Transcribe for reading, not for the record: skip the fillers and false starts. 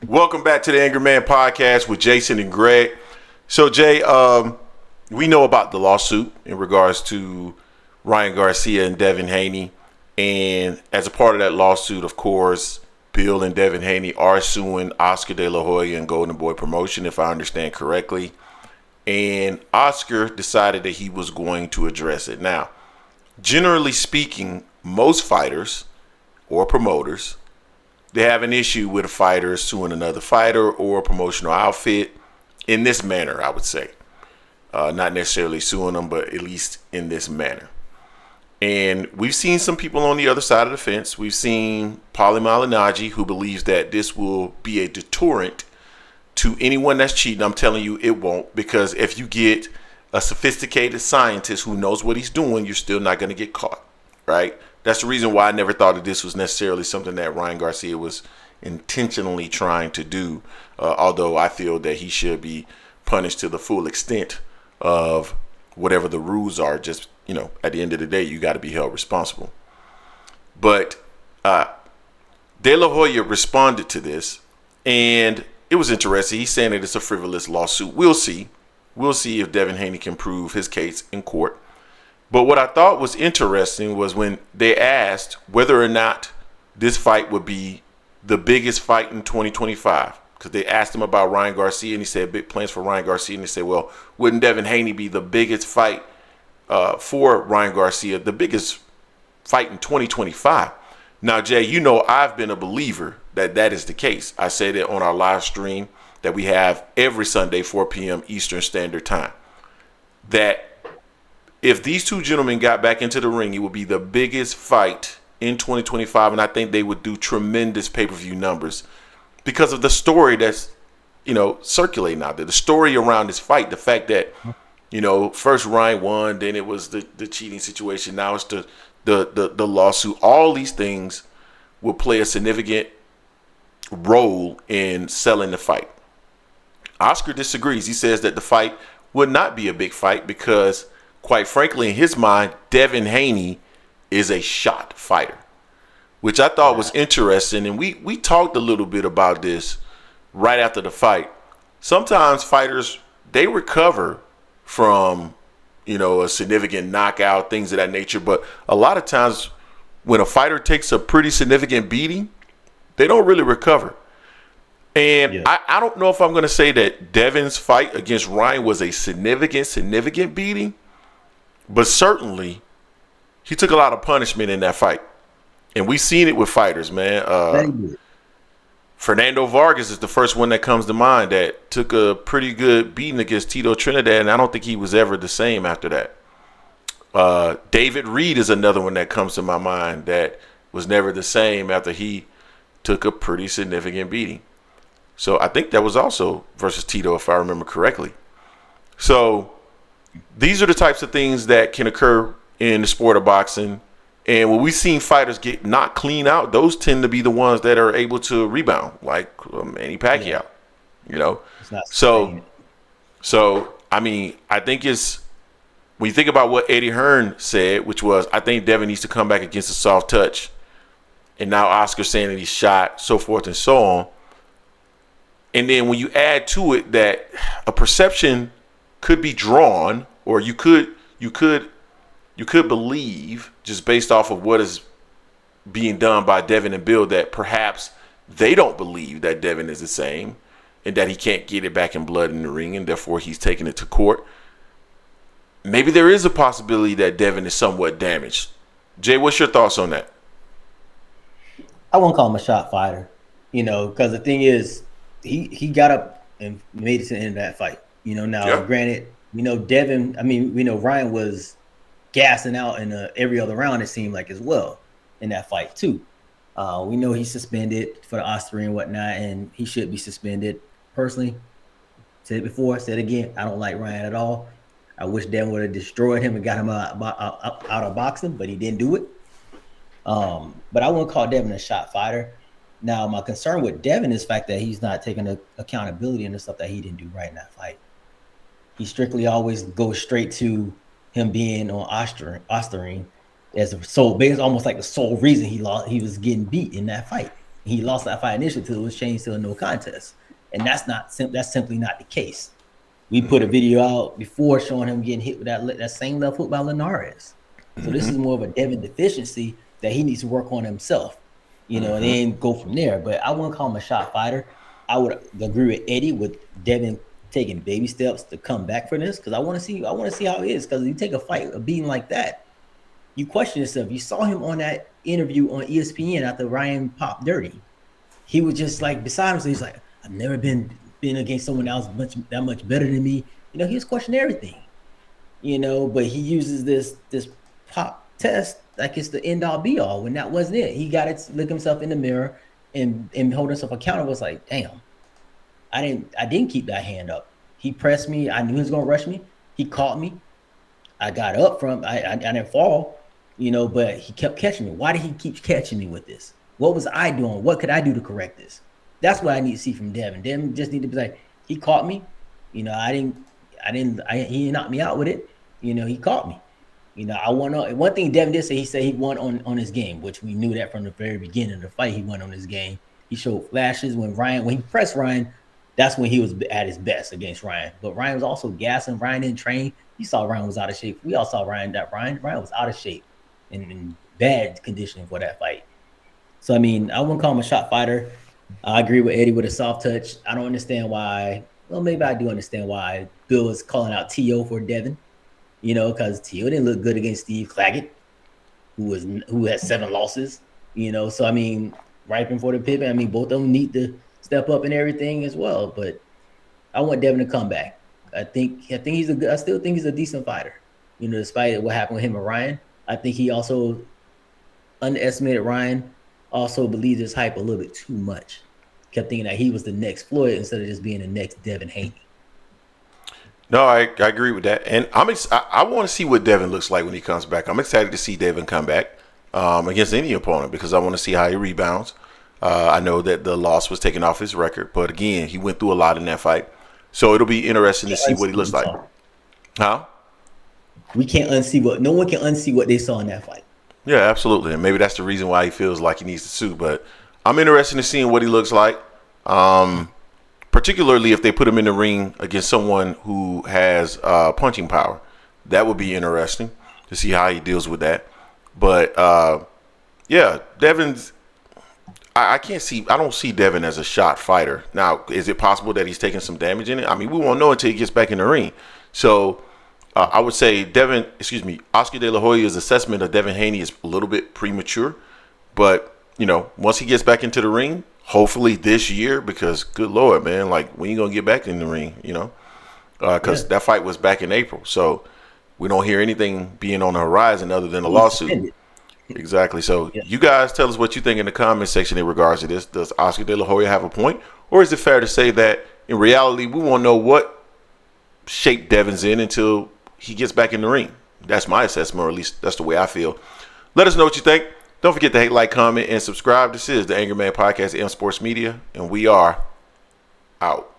Welcome back to the Angry Man Podcast with Jason and Greg. So, Jay, we know about the lawsuit in regards to Ryan Garcia and Devin Haney. And as a part of that lawsuit, of course, Bill and Devin Haney are suing Oscar De La Hoya and Golden Boy Promotion, if I understand correctly. And Oscar decided that he was going to address it. Now, generally speaking, most fighters or promoters, they have an issue with a fighter suing another fighter or a promotional outfit in this manner, I would say. Not necessarily suing them, but at least in this manner. And we've seen some people on the other side of the fence. We've seen Paulie Malignaggi, who believes that this will be a deterrent to anyone that's cheating. I'm telling you, it won't, because if you get a sophisticated scientist who knows what he's doing, you're still not going to get caught, right? That's the reason why I never thought that this was necessarily something that Ryan Garcia was intentionally trying to do, although I feel that he should be punished to the full extent of whatever the rules are. Just, at the end of the day, you got to be held responsible. But De La Hoya responded to this, and it was interesting. He's saying that it's a frivolous lawsuit. We'll see. We'll see if Devin Haney can prove his case in court. But what I thought was interesting was when they asked whether or not this fight would be the biggest fight in 2025. Because they asked him about Ryan Garcia, and he said big plans for Ryan Garcia. And they said, well, wouldn't Devin Haney be the biggest fight for Ryan Garcia, the biggest fight in 2025? Now, Jay, I've been a believer that that is the case. I said it on our live stream that we have every Sunday, 4 p.m. Eastern Standard Time, that if these two gentlemen got back into the ring, it would be the biggest fight in 2025, and I think they would do tremendous pay-per-view numbers because of the story that's, circulating out there. The story around this fight, the fact that, first Ryan won, then it was the cheating situation, now it's the lawsuit. All these things will play a significant role in selling the fight. Oscar disagrees. He says that the fight would not be a big fight because, quite frankly, in his mind, Devin Haney is a shot fighter, which I thought was interesting. And we talked a little bit about this right after the fight. Sometimes fighters, they recover from, a significant knockout, things of that nature. But a lot of times when a fighter takes a pretty significant beating, they don't really recover. And I don't know if I'm going to say that Devin's fight against Ryan was a significant beating. But certainly, he took a lot of punishment in that fight. And we've seen it with fighters, man. Fernando Vargas is the first one that comes to mind that took a pretty good beating against Tito Trinidad, and I don't think he was ever the same after that. David Reed is another one that comes to my mind that was never the same after he took a pretty significant beating. So I think that was also versus Tito, if I remember correctly. So these are the types of things that can occur in the sport of boxing. And when we've seen fighters get knocked clean out, those tend to be the ones that are able to rebound, like Manny Pacquiao, So, I mean, I think it's, when you think about what Eddie Hearn said, which was, I think Devin needs to come back against a soft touch. And now Oscar saying that he's shot, so forth and so on. And then when you add to it that a perception could be drawn, or you could believe, just based off of what is being done by Devin and Bill, that perhaps they don't believe that Devin is the same and that he can't get it back in blood in the ring, and therefore he's taking it to court. Maybe there is a possibility that Devin is somewhat damaged. Jay, what's your thoughts on that? I won't call him a shot fighter, because the thing is, he got up and made it to the end of that fight. Granted, Devin, Ryan was gassing out in every other round, it seemed like, as well, in that fight too. We know he's suspended for the Oscar and whatnot, and he should be suspended. Personally, said it before, said it again, I don't like Ryan at all. I wish Devin would have destroyed him and got him out of boxing, but he didn't do it. But I wouldn't call Devin a shot fighter. Now, my concern with Devin is the fact that he's not taking accountability in the stuff that he didn't do right in that fight. He strictly always goes straight to him being on Ostarine as a sole, almost like the sole reason he was getting beat in that fight. He lost that fight initially until it was changed to a no contest, and that's simply not the case. We put a video out before showing him getting hit with that same left hook by Linares. So this is more of a Devin deficiency that he needs to work on himself, and then go from there. But I wouldn't call him a shot fighter. I would agree with Eddie with Devin taking baby steps to come back for this, because I want to see how it is. Because you take a fight, a beating like that, you question yourself. You saw him on that interview on ESPN after Ryan popped dirty. He was just like beside himself. He's like, I've never been against someone else that much better than me. He was questioning everything. But he uses this pop test like it's the end all be all when that wasn't it. He got to look himself in the mirror and hold himself accountable. It's like, damn, I didn't keep that hand up. He pressed me. I knew he was gonna rush me. He caught me. I got up from. I didn't fall. But he kept catching me. Why did he keep catching me with this? What was I doing? What could I do to correct this? That's what I need to see from Devin. Devin just need to be like, he caught me. He knocked me out with it. He caught me. I won on one thing Devin did say. He said he won on his game, which we knew that from the very beginning of the fight. He won on his game. He showed flashes when he pressed Ryan. That's when he was at his best against Ryan. But Ryan was also gassing. Ryan didn't train. You saw Ryan was out of shape. We all saw Ryan was out of shape and in bad condition for that fight. So I wouldn't call him a shot fighter. I agree with Eddie with a soft touch. I don't understand why. Well, maybe I do understand why Bill is calling out T.O. for Devin. Because T.O. didn't look good against Steve Claggett, who had 7 losses. So right before the pivot, both of them need to step up and everything as well. But I want Devin to come back. I still think he's a decent fighter. Despite what happened with him and Ryan, I think he also underestimated Ryan. Also believed his hype a little bit too much. Kept thinking that he was the next Floyd instead of just being the next Devin Haney. No, I agree with that, and I want to see what Devin looks like when he comes back. I'm excited to see Devin come back against any opponent because I want to see how he rebounds. I know that the loss was taken off his record, but again, he went through a lot in that fight, so it'll be interesting to see what he looks like. Huh? We can't unsee no one can unsee what they saw in that fight. Yeah, absolutely, and maybe that's the reason why he feels like he needs to sue. But I'm interested in seeing what he looks like. Particularly if they put him in the ring against someone who has punching power. That would be interesting to see how he deals with that. But yeah, Devin's I don't see Devin as a shot fighter. Now, is it possible that he's taking some damage in it? We won't know until he gets back in the ring. So I would say Oscar De La Hoya's assessment of Devin Haney is a little bit premature. But, once he gets back into the ring, hopefully this year, because good Lord, man, like when you going to get back in the ring, because that fight was back in April. So we don't hear anything being on the horizon other than a lawsuit. Exactly. So you guys tell us what you think in the comment section in regards to this. Does Oscar De La Hoya have a point? Or is it fair to say that in reality, we won't know what shape Devin's in until he gets back in the ring? That's my assessment, or at least that's the way I feel. Let us know what you think. Don't forget to hate, like, comment, and subscribe. This is the Angry Man Podcast, M Sports Media, and we are out.